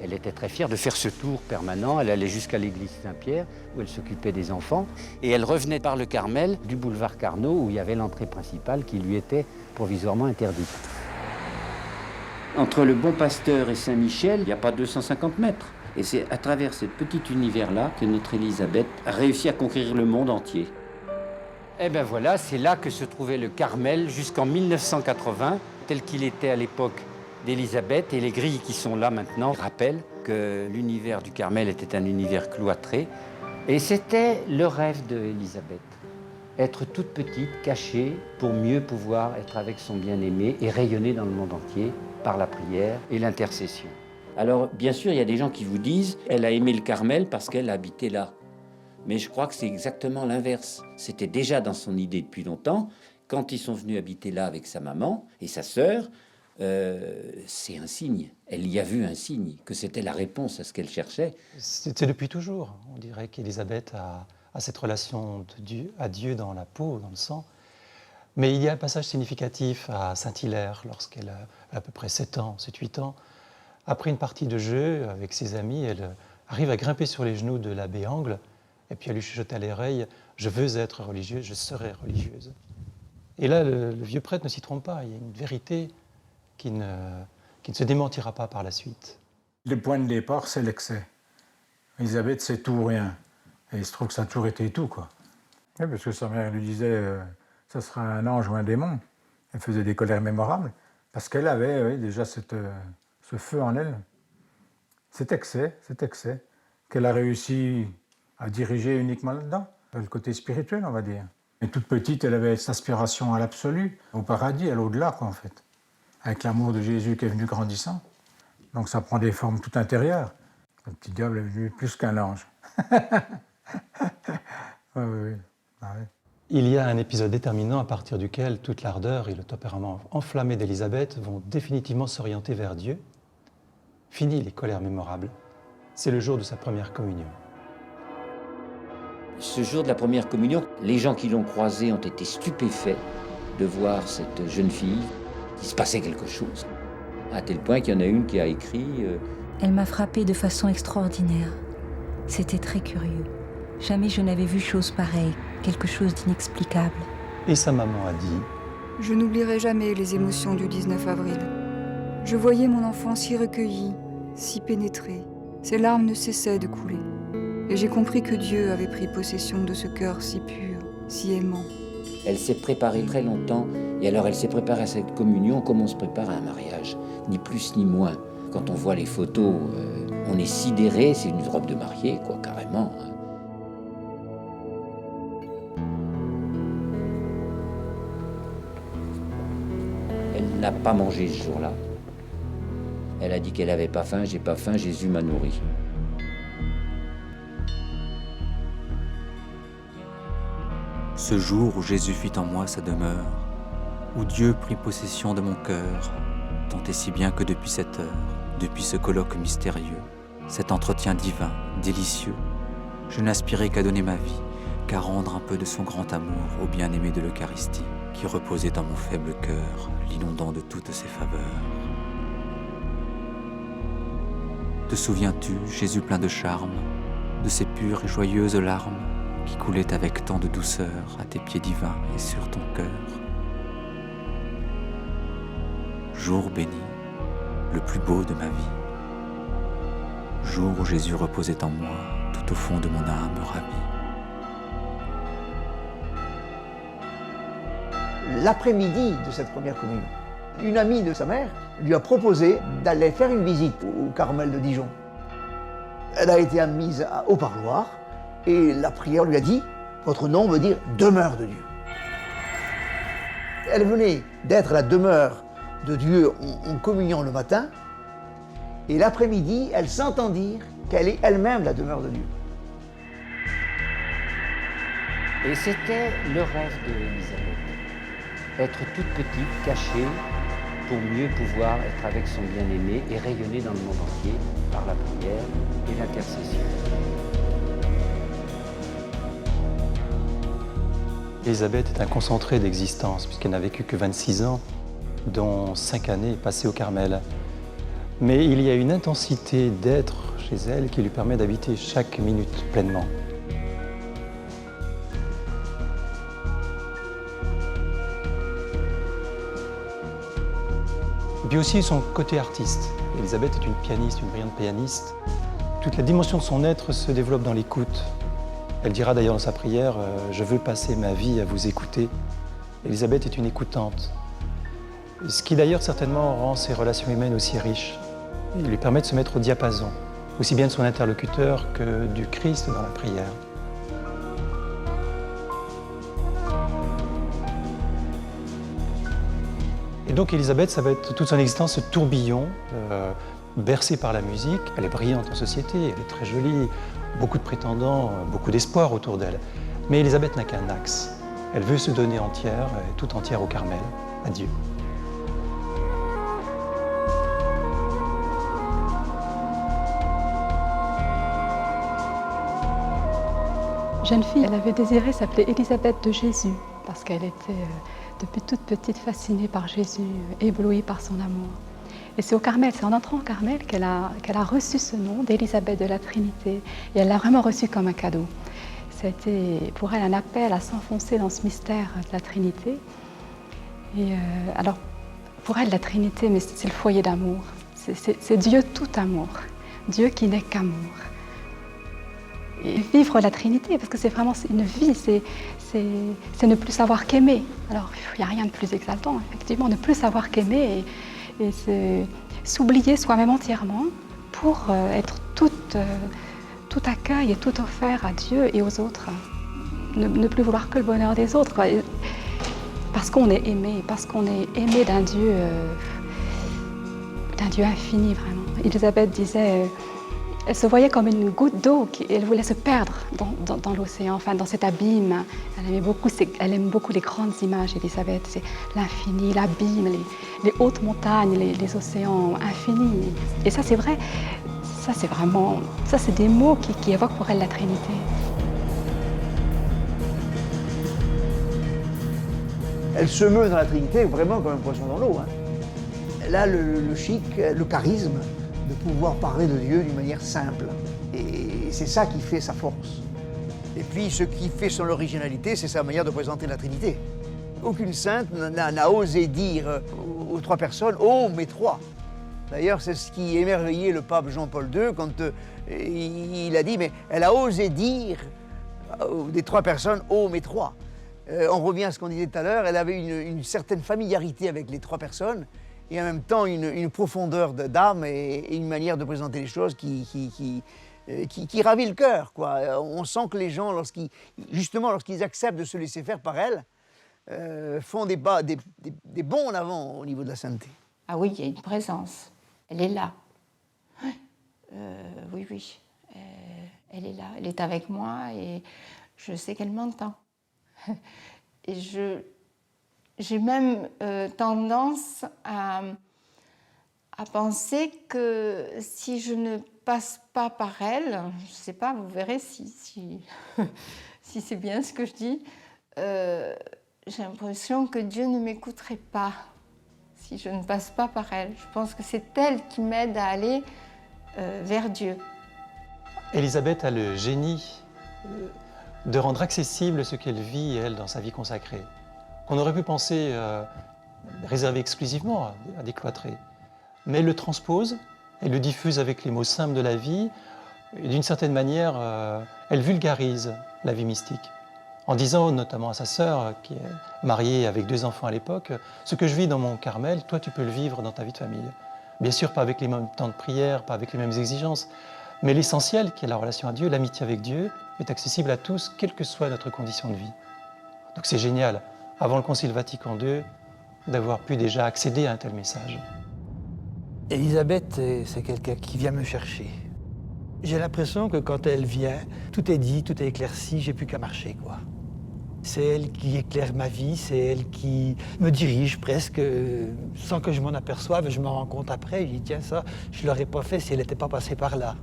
Elle était très fière de faire ce tour permanent. Elle allait jusqu'à l'église Saint-Pierre, où elle s'occupait des enfants. Et elle revenait par le Carmel du boulevard Carnot, où il y avait l'entrée principale qui lui était provisoirement interdite.
Entre le Bon Pasteur et Saint-Michel, il n'y a pas 250 mètres. Et c'est à travers ce petit univers-là que notre Élisabeth a réussi à conquérir le monde entier.
Eh bien voilà, c'est là que se trouvait le Carmel jusqu'en 1980, tel qu'il était à l'époque d'Élisabeth, et les grilles qui sont là maintenant rappellent que l'univers du Carmel était un univers cloîtré. Et c'était le rêve d'Élisabeth. Être toute petite, cachée, pour mieux pouvoir être avec son bien-aimé et rayonner dans le monde entier par la prière et l'intercession.
Alors, bien sûr, il y a des gens qui vous disent « elle a aimé le Carmel parce qu'elle habitait là ». Mais je crois que c'est exactement l'inverse. C'était déjà dans son idée depuis longtemps. Quand ils sont venus habiter là avec sa maman et sa sœur, c'est un signe. Elle y a vu un signe, que c'était la réponse à ce qu'elle cherchait.
C'est depuis toujours. On dirait qu'Élisabeth a cette relation à Dieu dans la peau, dans le sang. Mais il y a un passage significatif à Saint-Hilaire, lorsqu'elle a à peu près 7 ans, 7-8 ans. Après une partie de jeu avec ses amis, elle arrive à grimper sur les genoux de l'abbé Angle, et puis elle lui chuchote à l'oreille « Je veux être religieuse, je serai religieuse ». Et là, le vieux prêtre ne s'y trompe pas, il y a une vérité qui ne se démentira pas par la suite.
Le point de départ, c'est l'excès. Élisabeth, c'est tout ou rien. Et il se trouve que ça a toujours été tout, quoi. Oui, parce que sa mère lui disait ça sera un ange ou un démon. Elle faisait des colères mémorables, parce qu'elle avait déjà ce feu en elle. Cet excès, qu'elle a réussi à diriger uniquement là-dedans, le côté spirituel, on va dire. Et toute petite, elle avait cette aspiration à l'absolu, au paradis, à l'au-delà, quoi, en fait. Avec l'amour de Jésus qui est venu grandissant. Donc ça prend des formes tout intérieures. Le petit diable est venu plus qu'un ange. Oui. Ah, oui.
Il y a un épisode déterminant à partir duquel toute l'ardeur et le tempérament enflammé d'Élisabeth vont définitivement s'orienter vers Dieu. Fini les colères mémorables. C'est le jour de sa première communion.
Ce jour de la première communion, les gens qui l'ont croisée ont été stupéfaits de voir cette jeune fille. Il se passait quelque chose. À tel point qu'il y en a une qui a écrit
Elle m'a frappée de façon extraordinaire. C'était très curieux. Jamais je n'avais vu chose pareille, quelque chose d'inexplicable.
Et sa maman a dit
Je n'oublierai jamais les émotions du 19 avril. Je voyais mon enfant si recueilli, si pénétré. Ses larmes ne cessaient de couler. Et j'ai compris que Dieu avait pris possession de ce cœur si pur, si aimant.
Elle s'est préparée très longtemps, et alors elle s'est préparée à cette communion comme on se prépare à un mariage, ni plus ni moins. Quand on voit les photos, on est sidéré, c'est une robe de mariée, quoi, carrément. Elle n'a pas mangé ce jour-là. Elle a dit qu'elle n'avait pas faim, j'ai pas faim, Jésus m'a nourri.
Ce jour où Jésus fit en moi sa demeure, où Dieu prit possession de mon cœur, tant et si bien que depuis cette heure, depuis ce colloque mystérieux, cet entretien divin, délicieux, je n'aspirais qu'à donner ma vie, qu'à rendre un peu de son grand amour au bien-aimé de l'Eucharistie, qui reposait dans mon faible cœur, l'inondant de toutes ses faveurs. Te souviens-tu, Jésus plein de charme, de ces pures et joyeuses larmes qui coulaient avec tant de douceur à tes pieds divins et sur ton cœur? Jour béni, le plus beau de ma vie. Jour où Jésus reposait en moi, tout au fond de mon âme ravie.
L'après-midi de cette première communion, une amie de sa mère lui a proposé d'aller faire une visite au Carmel de Dijon. Elle a été admise au parloir et la prière lui a dit « Votre nom veut dire demeure de Dieu ». Elle venait d'être la demeure de Dieu en communion le matin, et l'après-midi, elle s'entend dire qu'elle est elle-même la demeure de Dieu.
Et c'était le rêve d'Élisabeth. Être toute petite, cachée, pour mieux pouvoir être avec son bien-aimé et rayonner dans le monde entier par la prière et l'intercession.
Élisabeth est un concentré d'existence, puisqu'elle n'a vécu que 26 ans, dont 5 années passées au Carmel. Mais il y a une intensité d'être chez elle qui lui permet d'habiter chaque minute pleinement. Et puis aussi son côté artiste. Élisabeth est une pianiste, une brillante pianiste. Toute la dimension de son être se développe dans l'écoute. Elle dira d'ailleurs dans sa prière « Je veux passer ma vie à vous écouter ». Élisabeth est une écoutante. Ce qui d'ailleurs certainement rend ses relations humaines aussi riches. Il lui permet de se mettre au diapason, aussi bien de son interlocuteur que du Christ dans la prière. Et donc Élisabeth, ça va être toute son existence ce tourbillon, bercée par la musique. Elle est brillante en société, elle est très jolie, beaucoup de prétendants, beaucoup d'espoir autour d'elle. Mais Élisabeth n'a qu'un axe. Elle veut se donner entière, tout entière au Carmel, à Dieu.
Jeune fille, elle avait désiré s'appeler Élisabeth de Jésus, parce qu'elle était depuis toute petite fascinée par Jésus, éblouie par son amour. Et c'est au Carmel, c'est en entrant au Carmel qu'elle a reçu ce nom d'Élisabeth de la Trinité. Et elle l'a vraiment reçu comme un cadeau. C'était pour elle un appel à s'enfoncer dans ce mystère de la Trinité. Et alors, pour elle, la Trinité, mais c'est le foyer d'amour. C'est Dieu tout amour, Dieu qui n'est qu'amour. Et vivre la Trinité, parce que c'est vraiment une vie, c'est ne plus savoir qu'aimer. Alors, il n'y a rien de plus exaltant, effectivement, ne plus savoir qu'aimer et c'est s'oublier soi-même entièrement pour être tout accueil et tout offert à Dieu et aux autres. Ne plus vouloir que le bonheur des autres, quoi. Parce qu'on est aimé d'un Dieu infini, vraiment. Élisabeth disait... Elle se voyait comme une goutte d'eau, elle voulait se perdre dans l'océan, enfin dans cet abîme. Elle aime beaucoup les grandes images, Élisabeth, c'est l'infini, l'abîme, les hautes montagnes, les océans infinis. Et ça c'est vrai, ça c'est des mots qui évoquent pour elle la Trinité.
Elle se meut dans la Trinité vraiment comme un poisson dans l'eau. Hein. Elle a le chic, le charisme de pouvoir parler de Dieu d'une manière simple. Et c'est ça qui fait sa force. Et puis ce qui fait son originalité, c'est sa manière de présenter la Trinité. Aucune sainte n'a osé dire aux trois personnes « Oh, mais trois ». D'ailleurs, c'est ce qui émerveillait le pape Jean-Paul II quand il a dit, mais elle a osé dire des trois personnes, oh, mais trois. On revient à ce qu'on disait tout à l'heure, elle avait une certaine familiarité avec les trois personnes et en même temps une profondeur d'âme et une manière de présenter les choses qui ravit le cœur, quoi. On sent que les gens, lorsqu'ils acceptent de se laisser faire par elle, font des bons en avant au niveau de la sainteté.
Ah oui, il y a une présence. Elle est là. Oui, oui. Elle est là. Elle est avec moi et je sais qu'elle m'entend. Et j'ai même tendance à penser que si je ne passe pas par elle, je ne sais pas, vous verrez si c'est bien ce que je dis, j'ai l'impression que Dieu ne m'écouterait pas si je ne passe pas par elle. Je pense que c'est elle qui m'aide à aller vers Dieu.
Élisabeth a le génie de rendre accessible ce qu'elle vit, elle, dans sa vie consacrée, qu'on aurait pu penser réservé exclusivement à des cloîtrés. Mais elle le transpose, elle le diffuse avec les mots simples de la vie, et d'une certaine manière, elle vulgarise la vie mystique. En disant notamment à sa sœur, qui est mariée avec 2 enfants à l'époque, ce que je vis dans mon Carmel, toi tu peux le vivre dans ta vie de famille. Bien sûr, pas avec les mêmes temps de prière, pas avec les mêmes exigences, mais l'essentiel, qui est la relation à Dieu, l'amitié avec Dieu, est accessible à tous, quelle que soit notre condition de vie. Donc c'est génial, avant le Concile Vatican II, d'avoir pu déjà accéder à un tel message.
Élisabeth, c'est quelqu'un qui vient me chercher. J'ai l'impression que quand elle vient, tout est dit, tout est éclairci, j'ai plus qu'à marcher, quoi. C'est elle qui éclaire ma vie, c'est elle qui me dirige presque, sans que je m'en aperçoive. Je me rends compte après, je dis tiens ça, je l'aurais pas fait si elle n'était pas passée par là.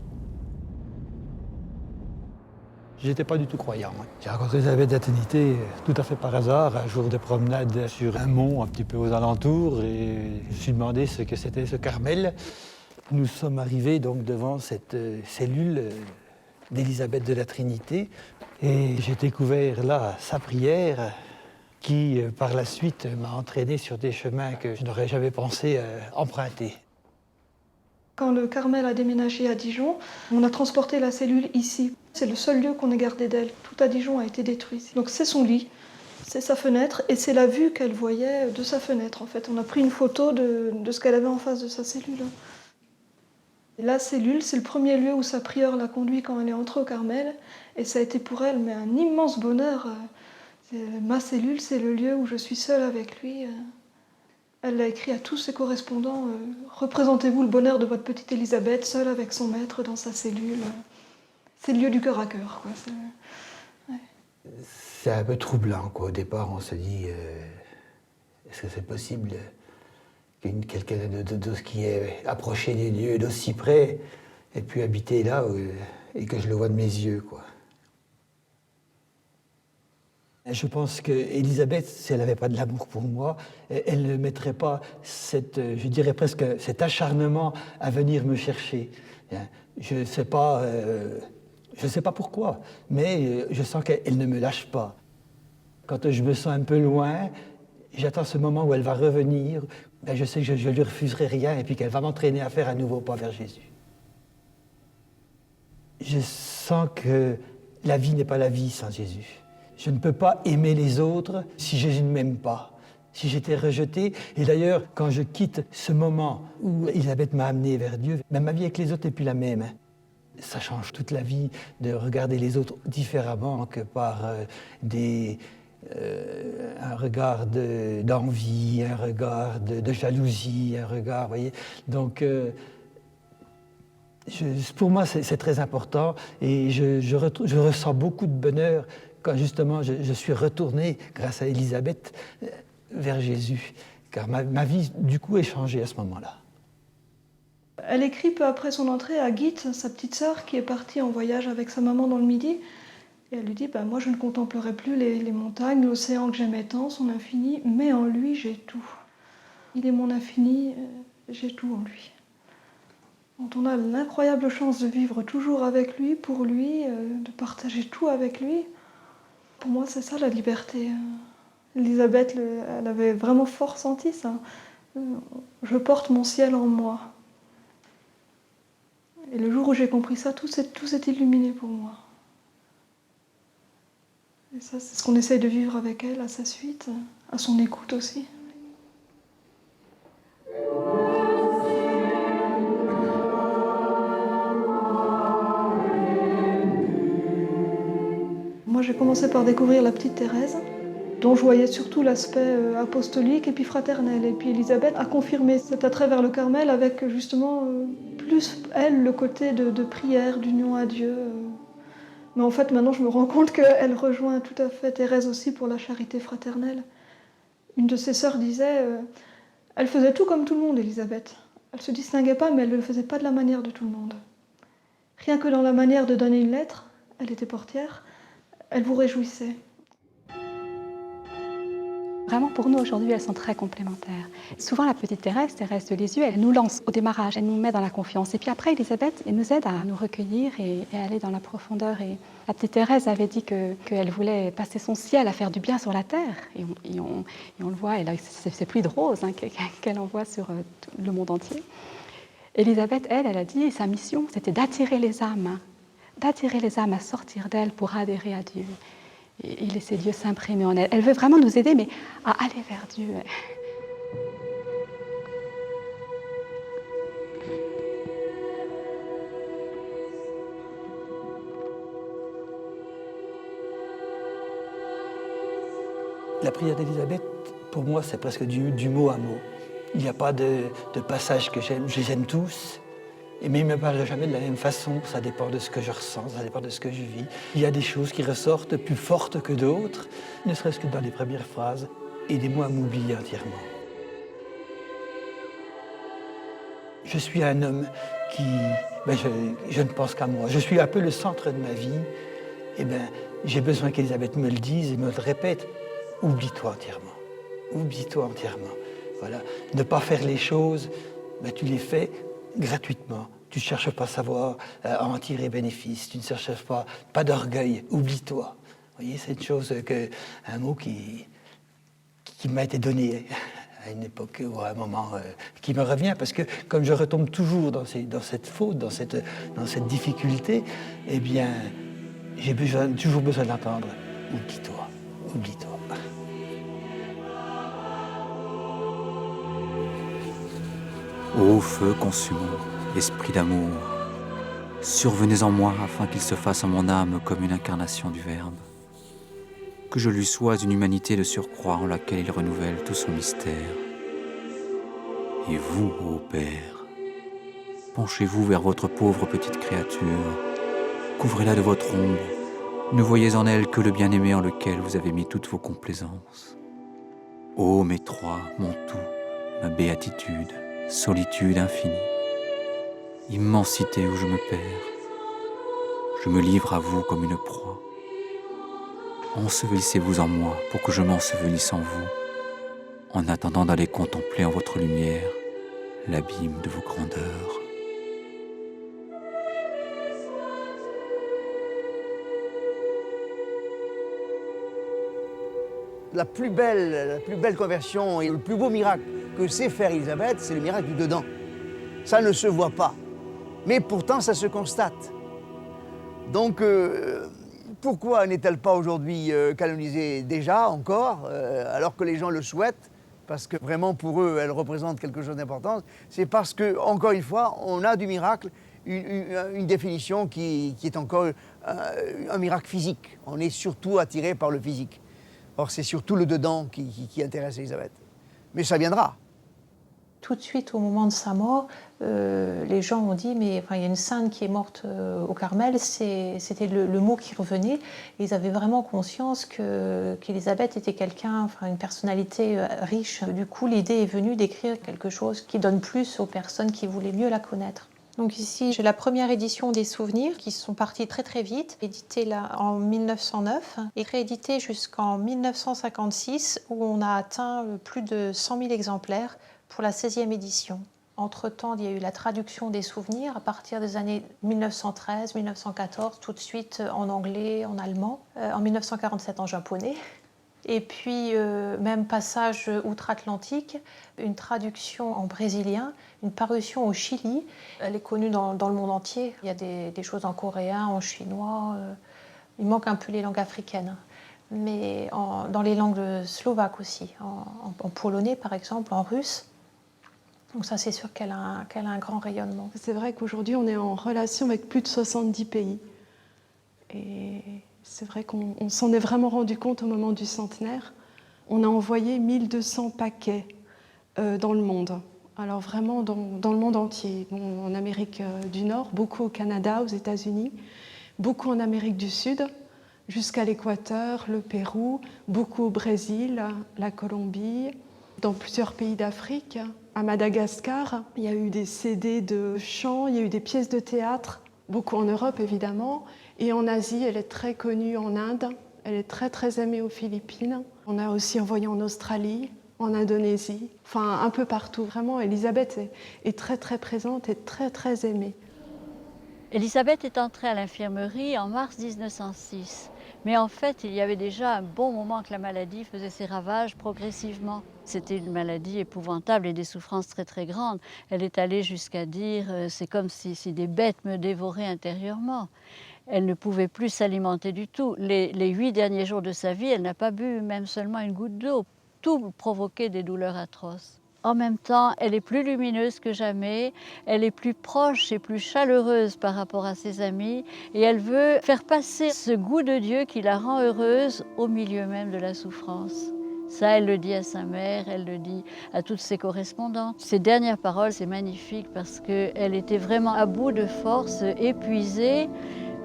J'étais pas du tout croyant. J'ai rencontré Élisabeth de la Trinité tout à fait par hasard, un jour de promenade sur un mont un petit peu aux alentours, et je me suis demandé ce que c'était ce Carmel. Nous sommes arrivés donc devant cette cellule d'Élisabeth de la Trinité et j'ai découvert là sa prière qui, par la suite, m'a entraîné sur des chemins que je n'aurais jamais pensé emprunter.
Quand le Carmel a déménagé à Dijon, on a transporté la cellule ici. C'est le seul lieu qu'on ait gardé d'elle. Tout à Dijon a été détruit. Donc c'est son lit, c'est sa fenêtre et c'est la vue qu'elle voyait de sa fenêtre en fait. On a pris une photo de ce qu'elle avait en face de sa cellule. Et la cellule, c'est le premier lieu où sa prieure l'a conduit quand elle est entrée au Carmel. Et ça a été pour elle mais un immense bonheur. Ma cellule, c'est le lieu où je suis seule avec lui. Elle l'a écrit à tous ses correspondants. Représentez-vous le bonheur de votre petite Élisabeth, seule avec son maître dans sa cellule. C'est le lieu du cœur à cœur, quoi.
C'est un peu troublant, quoi. Au départ, on se dit est-ce que c'est possible que quelqu'un qui est approché des lieux d'aussi près ait pu habiter là et que je le vois de mes yeux, quoi. Je pense qu'Élisabeth, si elle n'avait pas de l'amour pour moi, elle ne mettrait pas je dirais presque cet acharnement à venir me chercher. Je ne sais pas pourquoi, mais je sens qu'elle ne me lâche pas. Quand je me sens un peu loin, j'attends ce moment où elle va revenir. Je sais que je ne lui refuserai rien et puis qu'elle va m'entraîner à faire un nouveau pas vers Jésus. Je sens que la vie n'est pas la vie sans Jésus. Je ne peux pas aimer les autres si Jésus ne m'aime pas, si j'étais rejeté. Et d'ailleurs, quand je quitte ce moment où Élisabeth m'a amené vers Dieu, même ma vie avec les autres n'est plus la même. Ça change toute la vie de regarder les autres différemment que par un regard d'envie, un regard de jalousie, un regard, vous voyez. Donc, pour moi, c'est très important et je ressens beaucoup de bonheur quand justement je suis retourné, grâce à Élisabeth, vers Jésus. Car ma vie, du coup, est changée à ce moment-là.
Elle écrit peu après son entrée à Guite, sa petite sœur, qui est partie en voyage avec sa maman dans le Midi. Et elle lui dit, moi je ne contemplerai plus les montagnes, l'océan que j'aimais tant, son infini, mais en lui j'ai tout. Il est mon infini, j'ai tout en lui. Quand on a l'incroyable chance de vivre toujours avec lui, pour lui, de partager tout avec lui, pour moi c'est ça la liberté. Elisabeth, elle avait vraiment fort senti ça. Je porte mon ciel en moi. Et le jour où j'ai compris ça, tout s'est illuminé pour moi. Et ça, c'est ce qu'on essaye de vivre avec elle, à sa suite, à son écoute aussi. Moi, j'ai commencé par découvrir la petite Thérèse, dont je voyais surtout l'aspect apostolique et puis fraternel. Et puis Elisabeth a confirmé cet attrait vers le Carmel avec justement plus, elle, le côté de prière, d'union à Dieu. Mais en fait, maintenant, je me rends compte qu'elle rejoint tout à fait Thérèse aussi pour la charité fraternelle. Une de ses sœurs disait elle faisait tout comme tout le monde, Elisabeth. Elle ne se distinguait pas, mais elle ne le faisait pas de la manière de tout le monde. Rien que dans la manière de donner une lettre, elle était portière, elle vous réjouissait.
Vraiment, pour nous, aujourd'hui, elles sont très complémentaires. Souvent, la petite Thérèse de Lisieux, elle nous lance au démarrage, elle nous met dans la confiance. Et puis après, Elisabeth, elle nous aide à nous recueillir et aller dans la profondeur. Et la petite Thérèse avait dit qu'elle voulait passer son ciel à faire du bien sur la terre. Et on le voit, elle a ces pluies de roses qu'elle envoie sur le monde entier. Elisabeth, elle a dit, sa mission, c'était d'attirer les âmes à sortir d'elle pour adhérer à Dieu. Et laisser Dieu s'imprimer en elle. Elle veut vraiment nous aider, mais à aller vers Dieu.
La prière d'Élisabeth, pour moi, c'est presque du mot à mot. Il n'y a pas de passage que j'aime, je les aime tous. Mais il ne me parle jamais de la même façon, ça dépend de ce que je ressens, ça dépend de ce que je vis. Il y a des choses qui ressortent plus fortes que d'autres, ne serait-ce que dans les premières phrases. Aidez-moi à m'oublier entièrement. Je suis un homme qui... je ne pense qu'à moi. Je suis un peu le centre de ma vie. J'ai besoin qu'Élisabeth me le dise et me le répète. Oublie-toi entièrement. Oublie-toi entièrement. Voilà. Ne pas faire les choses, tu les fais gratuitement. Tu ne cherches pas à savoir à en tirer bénéfice. Tu ne cherches pas d'orgueil. Oublie-toi. Vous voyez, c'est une chose un mot qui m'a été donné à une époque ou à un moment qui me revient parce que comme je retombe toujours dans cette faute, dans cette difficulté, j'ai toujours besoin d'entendre. Oublie-toi. Oublie-toi.
Ô feu consumant, esprit d'amour, survenez en moi afin qu'il se fasse en mon âme comme une incarnation du Verbe. Que je lui sois une humanité de surcroît en laquelle il renouvelle tout son mystère. Et vous, ô Père, penchez-vous vers votre pauvre petite créature, couvrez-la de votre ombre, ne voyez en elle que le bien-aimé en lequel vous avez mis toutes vos complaisances. Ô mes trois, mon tout, ma béatitude, solitude infinie, immensité où je me perds, je me livre à vous comme une proie. Ensevelissez-vous en moi pour que je m'ensevelisse en vous, en attendant d'aller contempler en votre lumière l'abîme de vos grandeurs.
La plus belle conversion et le plus beau miracle que sait faire Élisabeth, c'est le miracle du dedans. Ça ne se voit pas, mais pourtant ça se constate. Donc, pourquoi n'est-elle pas aujourd'hui canonisée déjà, encore, alors que les gens le souhaitent? Parce que vraiment pour eux, elle représente quelque chose d'important. C'est parce que, encore une fois, on a du miracle une définition qui est encore un miracle physique. On est surtout attiré par le physique. Or, c'est surtout le dedans qui intéresse Élisabeth. Mais ça viendra.
Tout de suite, au moment de sa mort, les gens ont dit, mais il y a une sainte qui est morte au Carmel, c'était le mot qui revenait. Ils avaient vraiment conscience qu'Élisabeth était quelqu'un, une personnalité riche. Du coup, l'idée est venue d'écrire quelque chose qui donne plus aux personnes qui voulaient mieux la connaître. Donc ici, j'ai la première édition des souvenirs qui sont partis très très vite, édité là en 1909 et réédité jusqu'en 1956 où on a atteint plus de 100 000 exemplaires pour la 16e édition. Entre-temps, il y a eu la traduction des souvenirs à partir des années 1913, 1914, tout de suite en anglais, en allemand, en 1947 en japonais. Et puis, même passage outre-Atlantique, une traduction en brésilien, une parution au Chili. Elle est connue dans le monde entier. Il y a des choses en coréen, en chinois. Il manque un peu les langues africaines. Mais dans les langues slovaques aussi, en polonais par exemple, en russe. Donc ça, c'est sûr qu'elle a un grand rayonnement.
C'est vrai qu'aujourd'hui, on est en relation avec plus de 70 pays. Et c'est vrai qu'on s'en est vraiment rendu compte au moment du centenaire. On a envoyé 1200 paquets dans le monde. Alors vraiment dans le monde entier. Bon, en Amérique du Nord, beaucoup au Canada, aux États-Unis, beaucoup en Amérique du Sud, jusqu'à l'Équateur, le Pérou, beaucoup au Brésil, la Colombie, dans plusieurs pays d'Afrique. À Madagascar, il y a eu des CD de chants, il y a eu des pièces de théâtre, beaucoup en Europe évidemment, et en Asie, elle est très connue en Inde, elle est très très aimée aux Philippines. On a aussi envoyé en Australie, en Indonésie, enfin un peu partout. Vraiment, Élisabeth est très très présente et très très aimée.
Élisabeth est entrée à l'infirmerie en mars 1906. Mais en fait, il y avait déjà un bon moment que la maladie faisait ses ravages progressivement. C'était une maladie épouvantable et des souffrances très très grandes. Elle est allée jusqu'à dire « c'est comme si des bêtes me dévoraient intérieurement ». Elle ne pouvait plus s'alimenter du tout. Les 8 derniers jours de sa vie, elle n'a pas bu même seulement une goutte d'eau. Tout provoquait des douleurs atroces. En même temps, elle est plus lumineuse que jamais, elle est plus proche et plus chaleureuse par rapport à ses amis et elle veut faire passer ce goût de Dieu qui la rend heureuse au milieu même de la souffrance. Ça, elle le dit à sa mère, elle le dit à toutes ses correspondantes. Ses dernières paroles, c'est magnifique parce qu'elle était vraiment à bout de force, épuisée.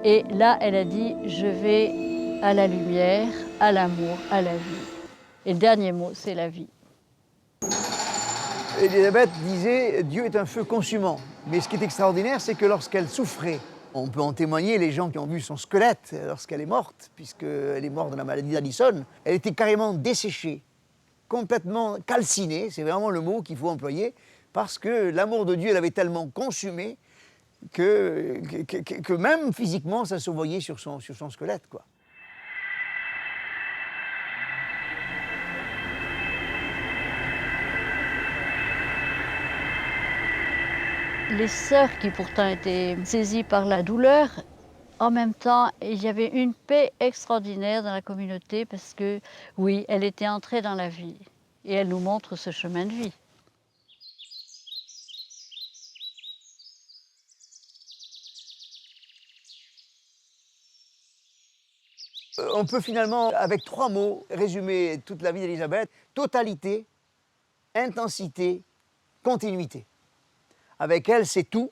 Et là, elle a dit « je vais à la lumière, à l'amour, à la vie ». Et le dernier mot, c'est la vie.
Élisabeth disait « Dieu est un feu consumant ». Mais ce qui est extraordinaire, c'est que lorsqu'elle souffrait, on peut en témoigner, les gens qui ont vu son squelette lorsqu'elle est morte, puisqu'elle est morte de la maladie d'Addison, elle était carrément desséchée, complètement calcinée, c'est vraiment le mot qu'il faut employer, parce que l'amour de Dieu l'avait tellement consumée que même physiquement, ça se voyait sur son squelette, quoi.
Les sœurs qui pourtant étaient saisies par la douleur, en même temps, il y avait une paix extraordinaire dans la communauté parce que, oui, elle était entrée dans la vie et elle nous montre ce chemin de vie.
On peut finalement, avec 3 mots, résumer toute la vie d'Élisabeth: totalité, intensité, continuité. Avec elle, c'est tout,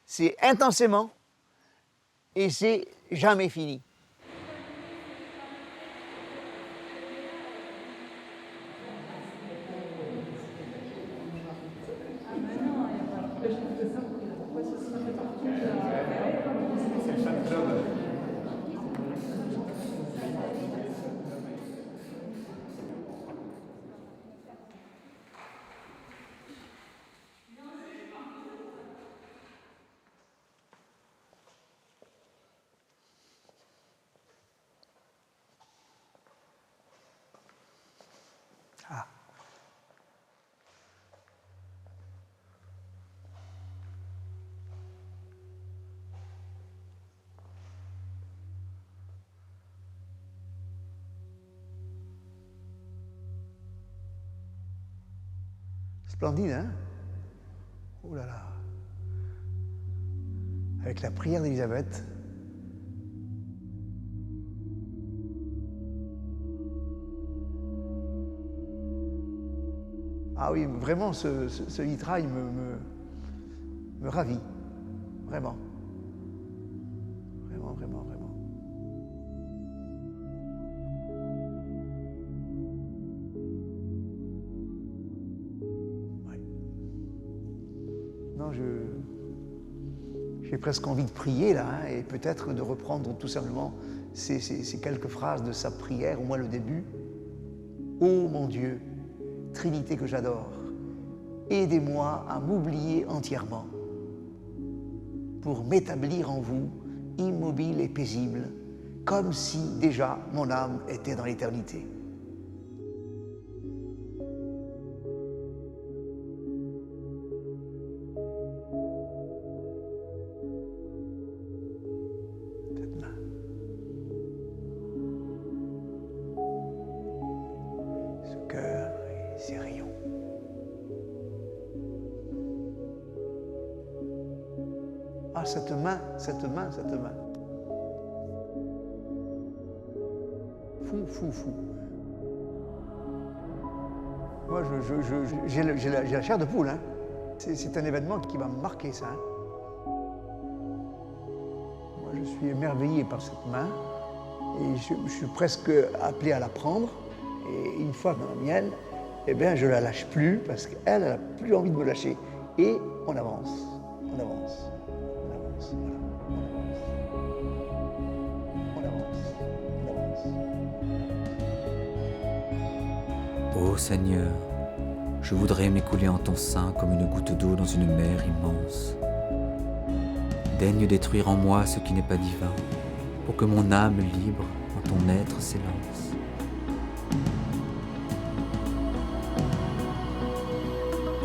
c'est intensément et c'est jamais fini. Splendide, hein? Oh là là. Avec la prière d'Élisabeth. Ah oui, vraiment, ce vitrail me ravit. Vraiment. Vraiment, vraiment, vraiment. Non, J'ai presque envie de prier là, hein, et peut-être de reprendre tout simplement ces quelques phrases de sa prière, au moins le début. Ô mon Dieu, Trinité que j'adore, aidez-moi à m'oublier entièrement pour m'établir en vous, immobile et paisible, comme si déjà mon âme était dans l'éternité. Ces rayons. Ah, cette main. Fou. Moi, j'ai la chair de poule. Hein. C'est un événement qui va me marquer, ça. Hein. Moi, je suis émerveillé par cette main et je suis presque appelé à la prendre. Et une fois dans la mienne, eh bien, je ne la lâche plus parce qu'elle n'a plus envie de me lâcher. Et on avance, voilà, on avance.
Ô Seigneur, je voudrais m'écouler en ton sein comme une goutte d'eau dans une mer immense. Daigne détruire en moi ce qui n'est pas divin, pour que mon âme libre en ton être s'élance.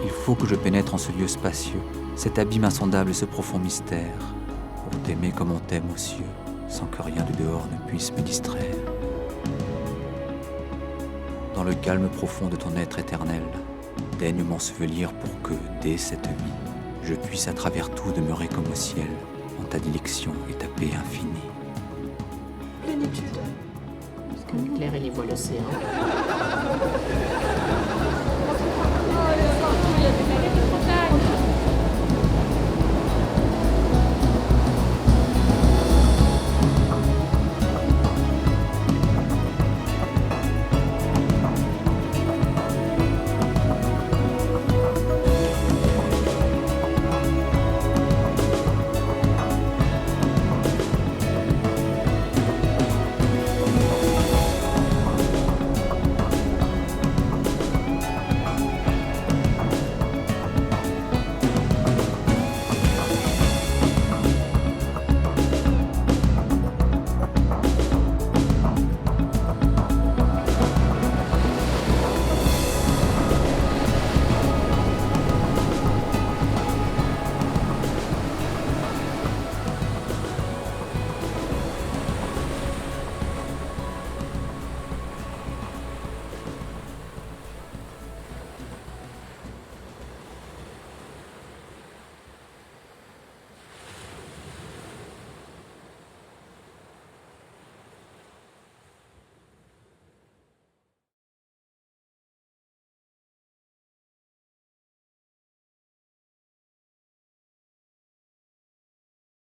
Il faut que je pénètre en ce lieu spacieux, cet abîme insondable et ce profond mystère, pour t'aimer comme on t'aime aux cieux, sans que rien du dehors ne puisse me distraire. Dans le calme profond de ton être éternel, daigne m'ensevelir pour que, dès cette vie, je puisse à travers tout demeurer comme au ciel, en ta dilection et ta paix infinie.
Plénitude. Parce que l'éclair, il y voit l'océan.